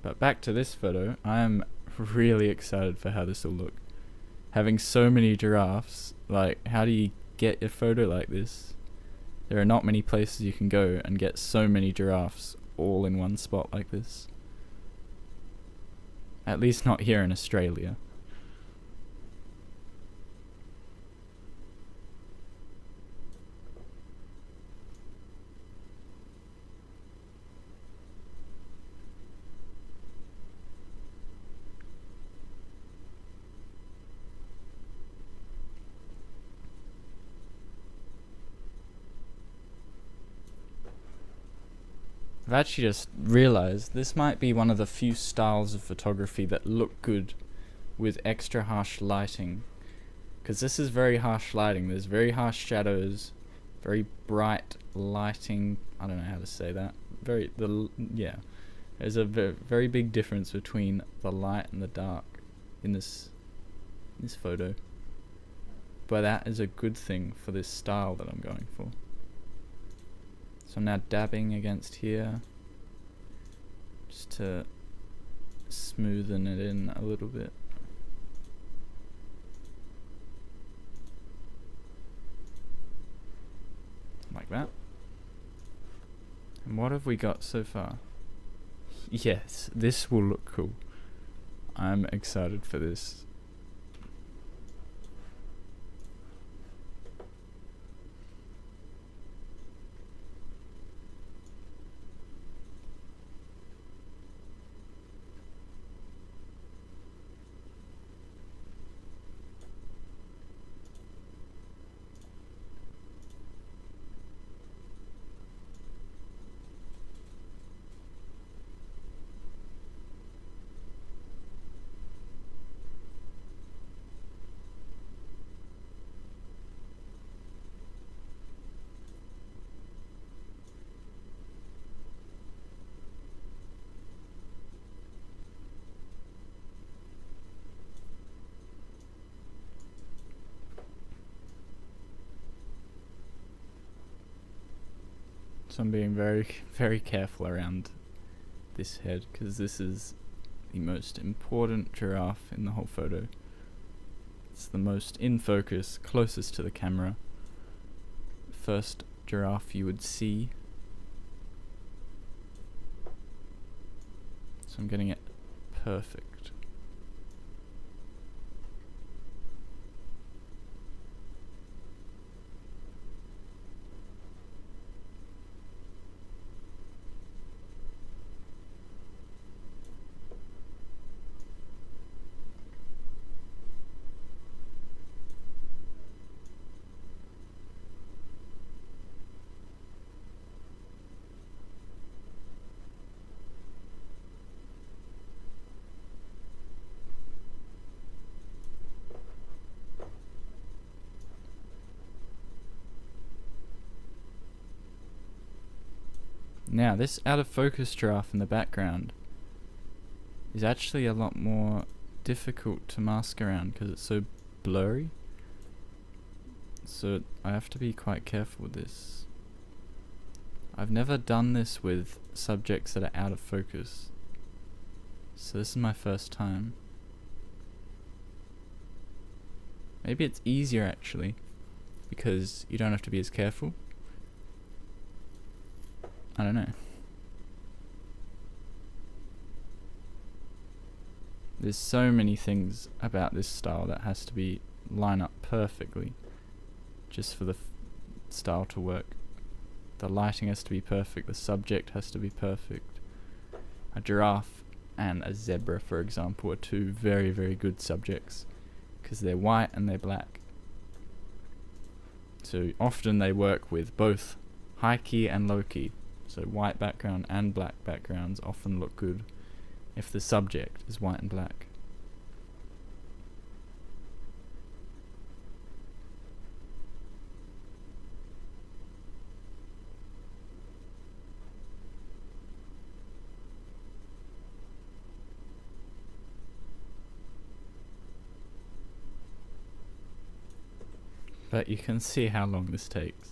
But back to this photo, I am really excited for how this will look. Having so many giraffes, like, how do you get a photo like this? There are not many places you can go and get so many giraffes all in one spot like this. At least not here in Australia. I've actually just realized this might be one of the few styles of photography that look good with extra harsh lighting. Because this is very harsh lighting. There's very harsh shadows, very bright lighting. I don't know how to say that. There's a very big difference between the light and the dark in this photo. But that is a good thing for this style that I'm going for. So I'm now dabbing against here, just to smoothen it in a little bit. Like that. And what have we got so far? Yes, this will look cool. I'm excited for this. So I'm being very, very careful around this head, because this is the most important giraffe in the whole photo. It's the most in focus, closest to the camera. First giraffe you would see. So I'm getting it perfect. Now, this out of focus giraffe in the background is actually a lot more difficult to mask around because it's so blurry. So I have to be quite careful with this. I've never done this with subjects that are out of focus. So this is my first time. Maybe it's easier actually, because you don't have to be as careful. I don't know. There's so many things about this style that has to be line up perfectly just for the style to work. The lighting has to be perfect, the subject has to be perfect. A giraffe and a zebra, for example, are two very, very good subjects because they're white and they're black. So often they work with both high key and low key. So white background and black backgrounds often look good if the subject is white and black. But you can see how long this takes.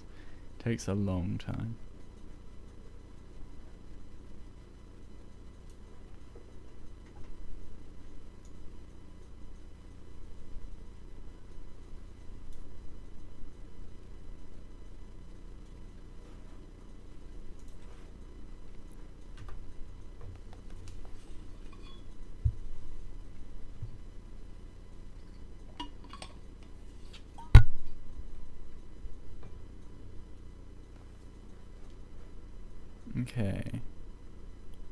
It takes a long time. Okay.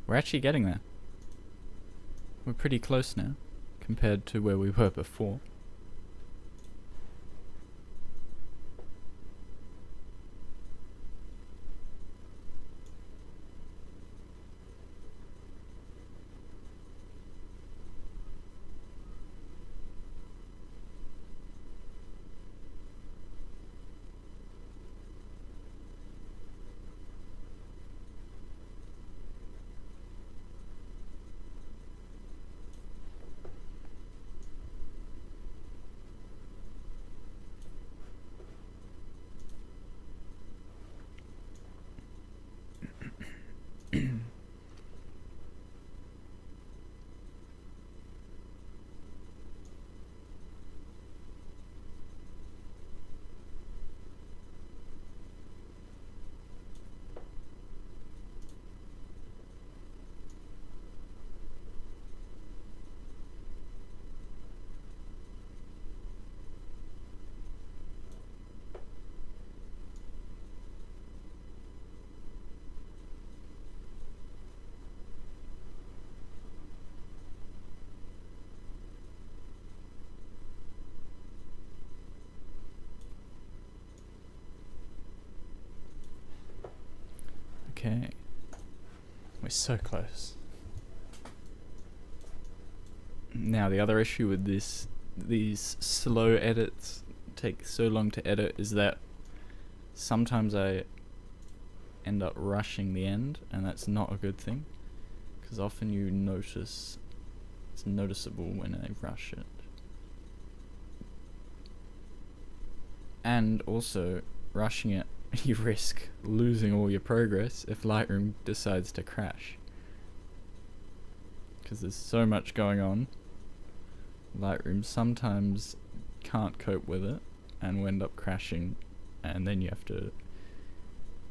We're actually getting there. We're pretty close now, compared to where we were before. Okay. We're so close. Now the other issue with these slow edits take so long to edit is that sometimes I end up rushing the end, and that's not a good thing, because often you notice it's noticeable when I rush it. And also rushing it you risk losing all your progress if Lightroom decides to crash. Because there's so much going on. Lightroom sometimes can't cope with it and will end up crashing, and then you have to,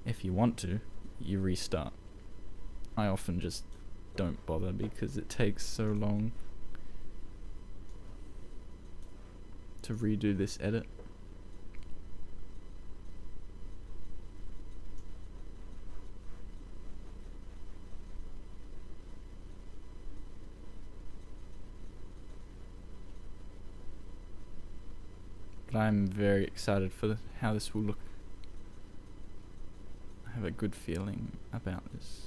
if you want to, you restart. I often just don't bother because it takes so long to redo this edit. But I'm very excited for how this will look. I have a good feeling about this.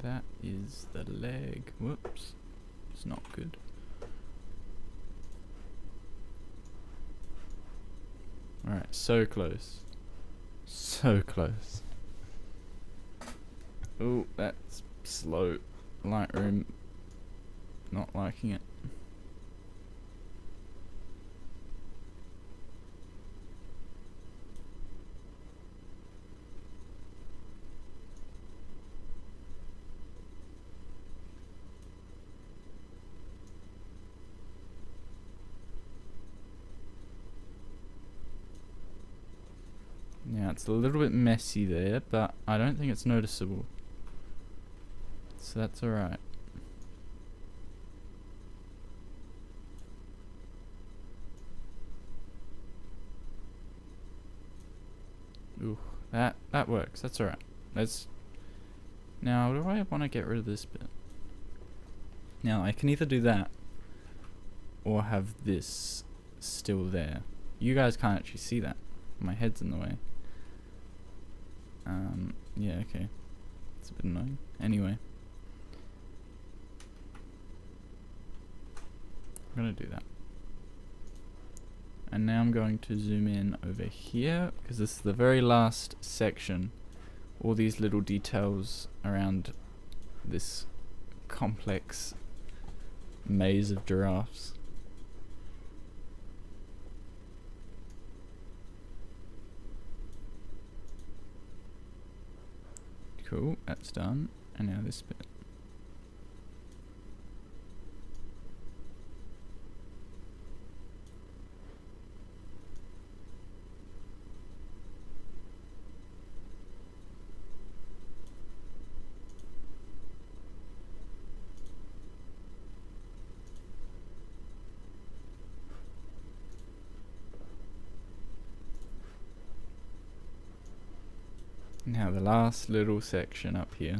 That is the leg. Whoops. It's not good. Alright, so close. So close. Oh, that's slow. Lightroom not liking it. Now it's a little bit messy there, but I don't think it's noticeable. So that's alright. Ooh, that works. That's alright. Now, do I want to get rid of this bit? Now, I can either do that or have this still there. You guys can't actually see that. My head's in the way. Yeah, okay. It's a bit annoying. Anyway. I'm gonna do that. And now I'm going to zoom in over here, because this is the very last section. All these little details around this complex maze of giraffes. Cool, that's done. And now this bit. Now the last little section up here.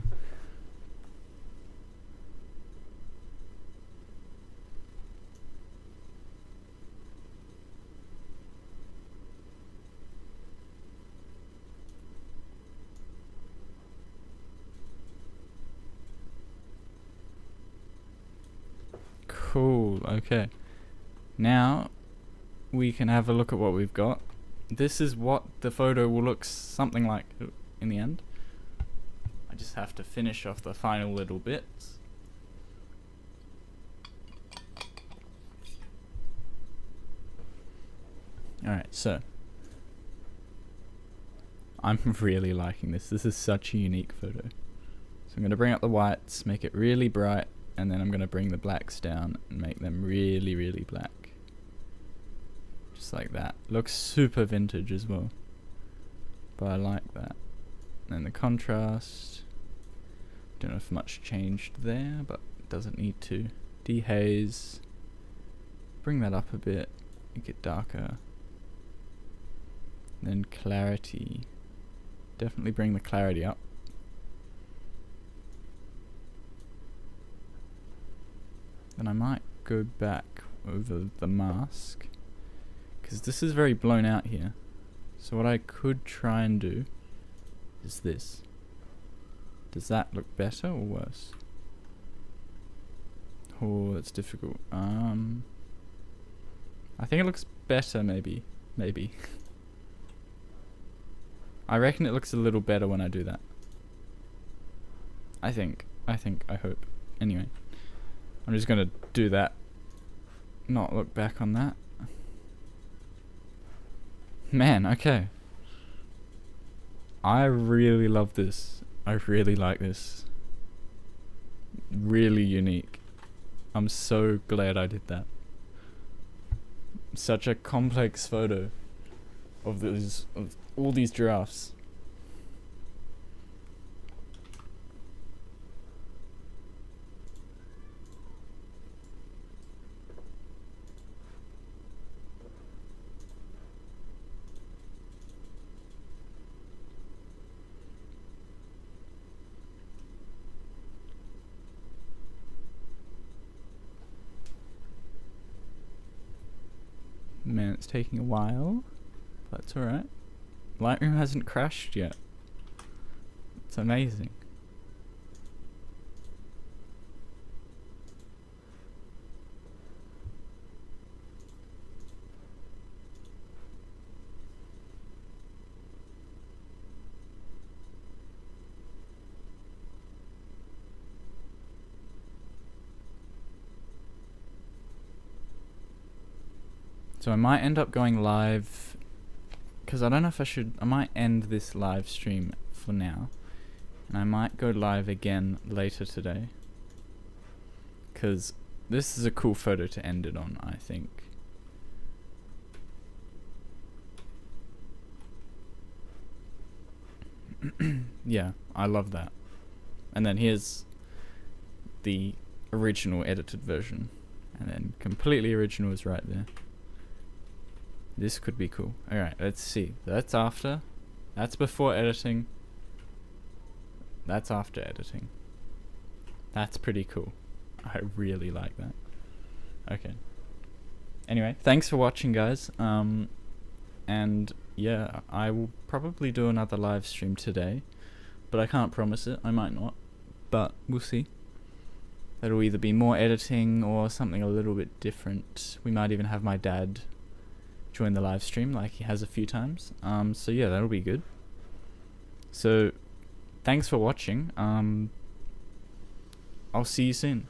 Cool, okay. Now we can have a look at what we've got. This is what the photo will look something like in the end. I just have to finish off the final little bits. Alright, so I'm really liking this. This is such a unique photo. So I'm going to bring up the whites, make it really bright, and then I'm going to bring the blacks down and make them really, really black. Just like that. Looks super vintage as well. But I like that. And the contrast. Don't know if much changed there, but it doesn't need to. Dehaze. Bring that up a bit. Make it darker. Then clarity. Definitely bring the clarity up. Then I might go back over the mask, because this is very blown out here. So what I could try and do is this. Does that look better or worse? Oh, that's difficult. I think it looks better, maybe. Maybe. I reckon it looks a little better when I do that. I hope. Anyway, I'm just gonna do that. Not look back on that. Man, okay. I really love this. I really like this. Really unique. I'm so glad I did that. Such a complex photo of all these giraffes. Man, it's taking a while. That's alright. Lightroom hasn't crashed yet. It's amazing. So I might end up going live, because I don't know if I might end this live stream for now, and I might go live again later today, because this is a cool photo to end it on, I think. Yeah, I love that. And then here's the original edited version, and then completely original is right there. This could be cool. Alright, let's see. That's after. That's before editing. That's after editing. That's pretty cool. I really like that. Okay. Anyway, thanks for watching, guys. And yeah, I will probably do another live stream today, but I can't promise it. I might not, but we'll see. That'll either be more editing or something a little bit different. We might even have my dad join the live stream like he has a few times. So yeah, that'll be good. So thanks for watching. I'll see you soon.